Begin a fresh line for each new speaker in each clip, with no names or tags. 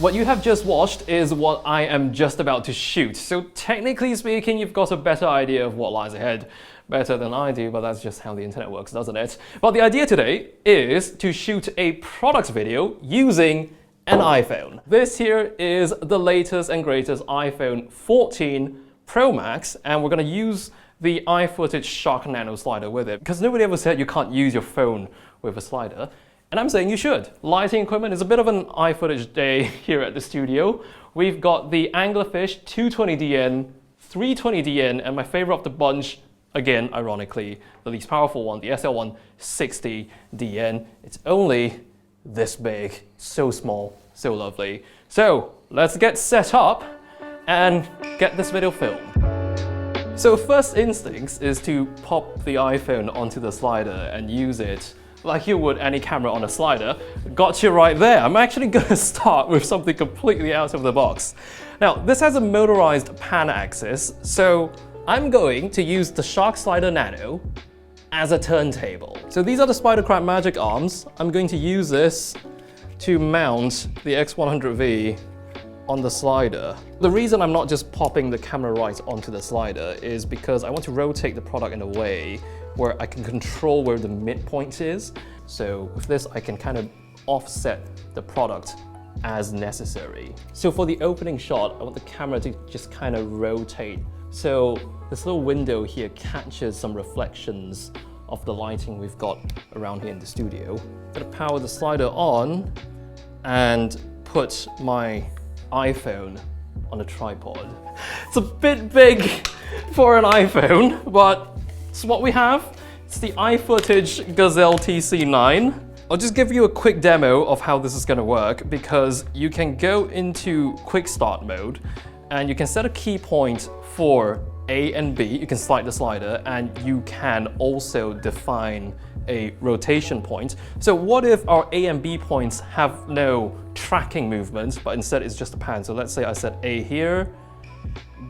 What you have just watched is what I am just about to shoot. So technically speaking, you've got a better idea of what lies ahead. Better than I do, but that's just how the internet works, doesn't it? But the idea today is to shoot a product video using an iPhone. This here is the latest and greatest iPhone 14 Pro Max, and we're going to use the iFootage Shark Nano slider with it, because nobody ever said you can't use your phone with a slider, and I'm saying you should. Lighting equipment is a bit of an iFootage day here at the studio. We've got the Anglerfish 220DN, 320DN, and my favorite of the bunch, again, ironically, the least powerful one, the SL1 60DN. It's only this big, so small, so lovely. So let's get set up and get this video filmed. So first instincts is to pop the iPhone onto the slider and use it like you would any camera on a slider. Got you right there. I'm actually gonna start with something completely out of the box. Now, this has a motorized pan axis, so I'm going to use the Shark Slider Nano as a turntable. So these are the Spidercraft Magic Arms. I'm going to use this to mount the X100V on the slider. The reason I'm not just popping the camera right onto the slider is because I want to rotate the product in a way where I can control where the midpoint is. So with this, I can kind of offset the product as necessary. So for the opening shot, I want the camera to just kind of rotate. So this little window here catches some reflections of the lighting we've got around here in the studio. I'm gonna power the slider on and put my iPhone on a tripod. It's a bit big for an iPhone, but it's what we have. It's the iFootage Gazelle TC9. I'll just give you a quick demo of how this is gonna work, because you can go into quick start mode and you can set a key point for A and B. You can slide the slider, and you can also define a rotation point. So what if our A and B points have no tracking movements, but instead it's just a pan? So let's say I set A here,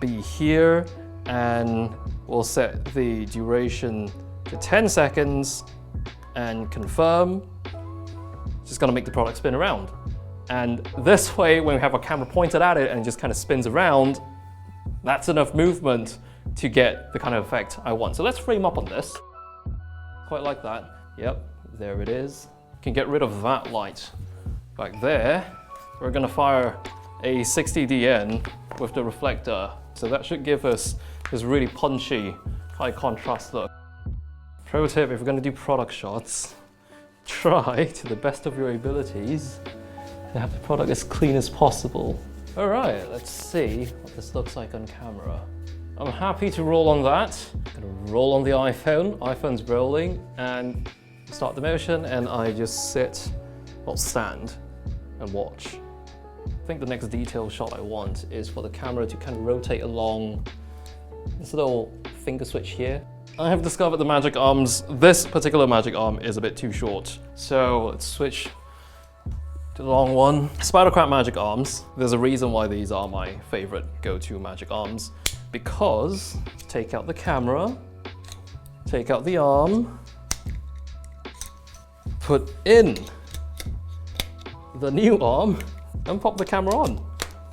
B here, and we'll set the duration to 10 seconds and confirm. Just gonna make the product spin around. And this way, when we have our camera pointed at it and it just kind of spins around, that's enough movement to get the kind of effect I want. So let's frame up on this. Quite like that. Yep, there it is. Can get rid of that light back there. We're gonna fire a 60DN with the reflector. So that should give us this really punchy, high contrast look. Pro tip, if you're gonna do product shots, try to the best of your abilities to have the product as clean as possible. All right, let's see what this looks like on camera. I'm happy to roll on that. I'm gonna roll on the iPhone. iPhone's rolling, and start the motion, and I just sit, well, stand and watch. I think the next detail shot I want is for the camera to kind of rotate along this little finger switch here. I have discovered the magic arms. This particular magic arm is a bit too short. So let's switch to the long one. Spidercraft Magic Arms. There's a reason why these are my favorite go-to magic arms, because take out the camera, take out the arm, put in the new arm, and pop the camera on.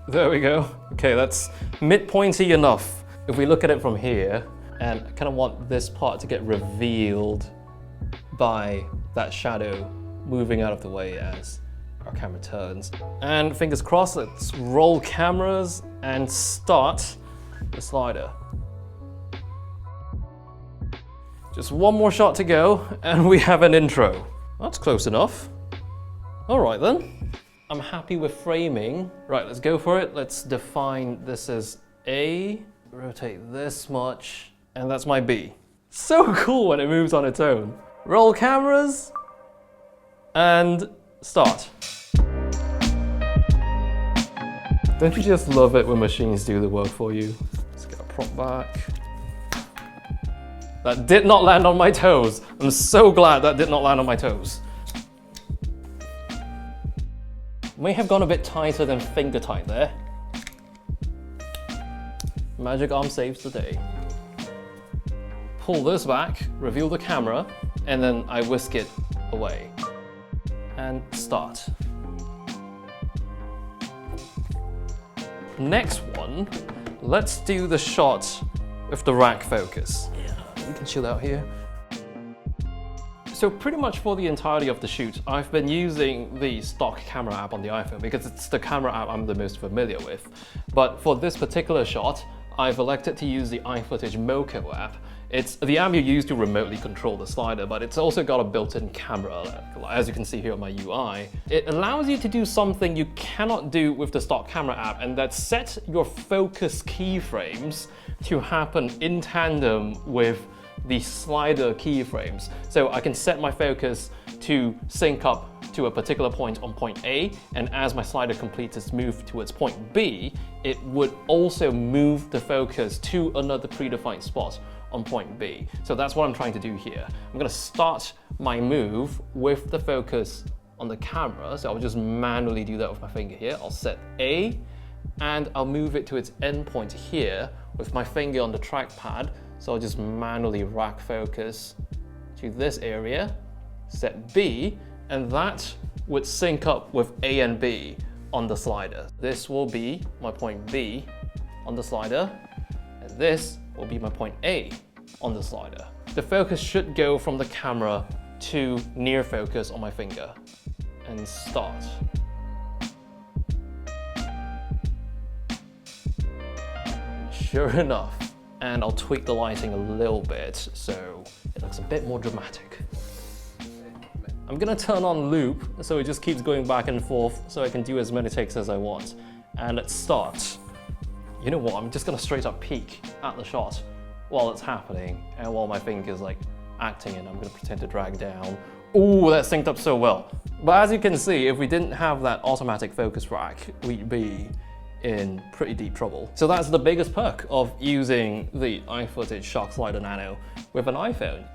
There we go. Okay, that's mid-pointy enough. If we look at it from here, and I kind of want this part to get revealed by that shadow moving out of the way as our camera turns. And fingers crossed, let's roll cameras and start the slider. Just one more shot to go, and we have an intro. That's close enough. All right then. I'm happy with framing. Right, let's go for it. Let's define this as A, rotate this much, and that's my B. So cool when it moves on its own. Roll cameras, and start. Don't you just love it when machines do the work for you? Let's get a prop back. That did not land on my toes. I'm so glad that did not land on my toes. May have gone a bit tighter than finger tight there. Magic arm saves the day. Pull this back, reveal the camera, and then I whisk it away. And start. Next one, let's do the shot with the rack focus. Yeah, you can chill out here. So pretty much for the entirety of the shoot, I've been using the stock camera app on the iPhone because it's the camera app I'm the most familiar with. But for this particular shot, I've elected to use the iFootage Moco app. It's the app you use to remotely control the slider, but it's also got a built-in camera, as you can see here on my UI. It allows you to do something you cannot do with the stock camera app, and that's set your focus keyframes to happen in tandem with the slider keyframes. So I can set my focus to sync up to a particular point on point A, and as my slider completes its move towards point B, it would also move the focus to another predefined spot on point B. So that's what I'm trying to do here. I'm gonna start my move with the focus on the camera, so I'll just manually do that with my finger here. I'll set A, and I'll move it to its endpoint here with my finger on the trackpad. So I'll just manually rack focus to this area, set B, and that would sync up with A and B on the slider. This will be my point B on the slider, and this will be my point A on the slider. The focus should go from the camera to near focus on my finger, and start. Sure enough, and I'll tweak the lighting a little bit so it looks a bit more dramatic. I'm gonna turn on loop so it just keeps going back and forth so I can do as many takes as I want. And let's start. You know what, I'm just gonna straight up peek at the shot while it's happening, and while my finger's like acting, and I'm gonna pretend to drag down. Ooh, that synced up so well. But as you can see, if we didn't have that automatic focus rack, we'd be in pretty deep trouble. So that's the biggest perk of using the iFootage Shark Slider Nano with an iPhone.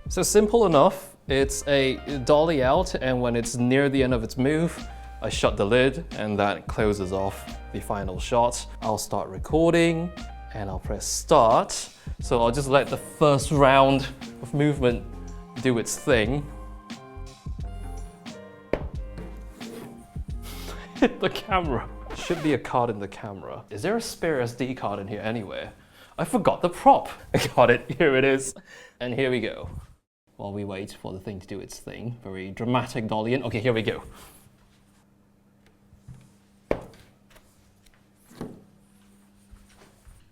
So simple enough, it's a dolly out, and when it's near the end of its move, I shut the lid and that closes off the final shot. I'll start recording and I'll press start. So I'll just let the first round of movement do its thing. Hit the camera. Should be a card in the camera. Is there a spare SD card in here anywhere? I forgot the prop. I got it, here it is. And here we go. While we wait for the thing to do its thing. Very dramatic dolly in. Okay, here we go.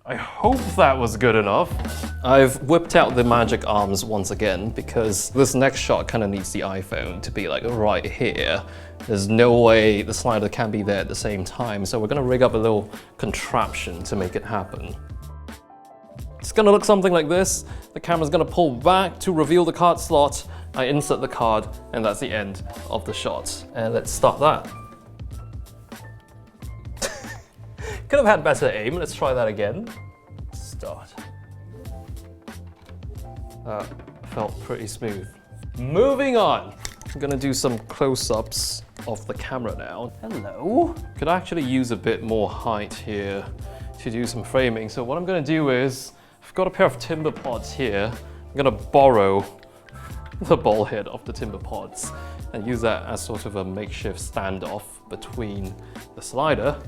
I hope that was good enough. I've whipped out the magic arms once again because this next shot kind of needs the iPhone to be like right here. There's no way the slider can be there at the same time, so we're gonna rig up a little contraption to make it happen. It's gonna look something like this. The camera's gonna pull back to reveal the card slot. I insert the card, and that's the end of the shot. And let's start that. Could have had better aim. Let's try that again. Start. That felt pretty smooth. Moving on. I'm gonna do some close-ups of the camera now. Hello. Could actually use a bit more height here to do some framing. So what I'm gonna do is, I've got a pair of timber pods here. I'm gonna borrow the ball head of the timber pods and use that as sort of a makeshift standoff between the slider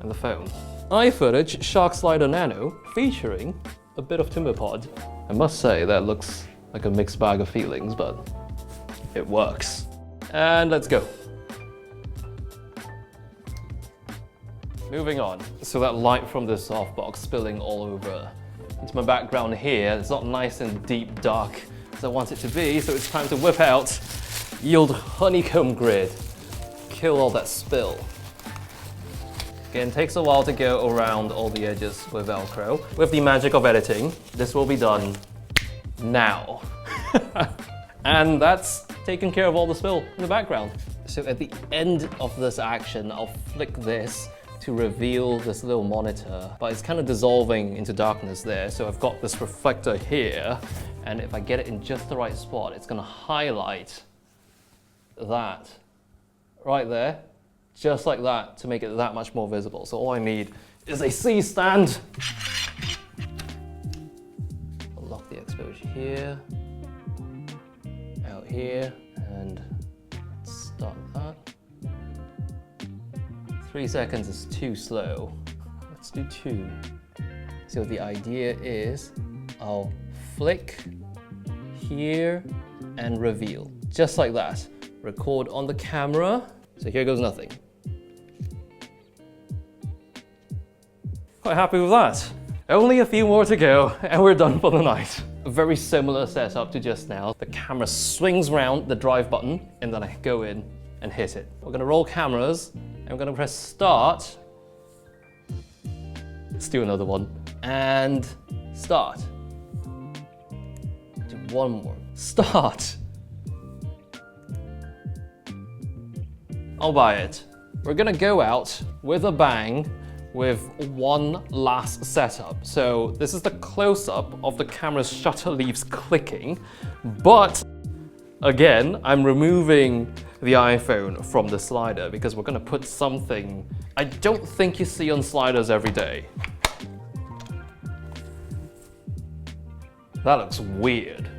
and the phone. iFootage Shark Slider Nano featuring a bit of timber pod. I must say that looks like a mixed bag of feelings, but it works. And let's go. Moving on. So that light from the softbox spilling all over into my background here. It's not nice and deep dark as I want it to be, so it's time to whip out Yield Honeycomb Grid. Kill all that spill. Again, takes a while to go around all the edges with Velcro. With the magic of editing, this will be done now. And that's taken care of all the spill in the background. So at the end of this action, I'll flick this to reveal this little monitor, but it's kind of dissolving into darkness there. So I've got this reflector here, and if I get it in just the right spot, it's gonna highlight that right there, just like that, to make it that much more visible. So all I need is a C-stand. Lock the exposure here, out here, and start that. 3 seconds is too slow. Let's do 2. So the idea is I'll flick here and reveal. Just like that. Record on the camera. So here goes nothing. Quite happy with that. Only a few more to go and we're done for the night. A very similar setup to just now. The camera swings round the drive button and then I go in and hit it. We're gonna roll cameras and we're gonna press start. Let's do another one. And start. Do one more. Start. I'll buy it. We're gonna go out with a bang with one last setup. So this is the close-up of the camera's shutter leaves clicking, but again, I'm removing the iPhone from the slider because we're gonna put something I don't think you see on sliders every day. That looks weird.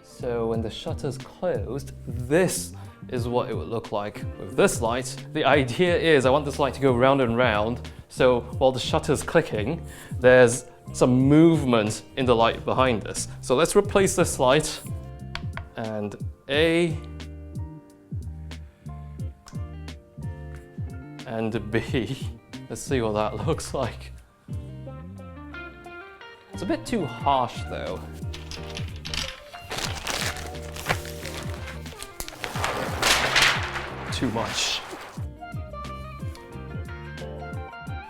So when the shutter's closed, this is what it would look like with this light. The idea is I want this light to go round and round, so while the shutter's clicking, there's some movement in the light behind us. So let's replace this light, and A, and B. Let's see what that looks like. It's a bit too harsh though. Too much.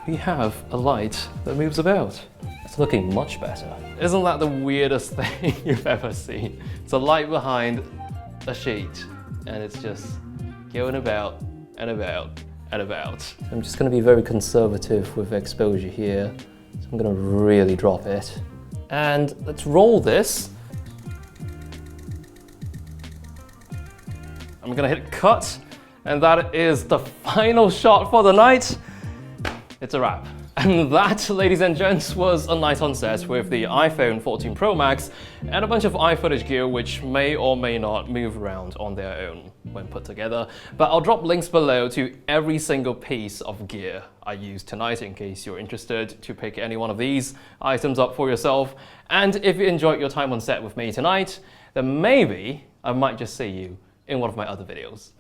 We have a light that moves about. It's looking much better. Isn't that the weirdest thing you've ever seen? It's a light behind a sheet and it's just going about and about and about. I'm just going to be very conservative with exposure here. So I'm going to really drop it. And let's roll this. I'm going to hit cut. And that is the final shot for the night. It's a wrap. And that, ladies and gents, was a night on set with the iPhone 14 Pro Max and a bunch of iFootage gear which may or may not move around on their own when put together. But I'll drop links below to every single piece of gear I used tonight in case you're interested to pick any one of these items up for yourself. And if you enjoyed your time on set with me tonight, then maybe I might just see you in one of my other videos.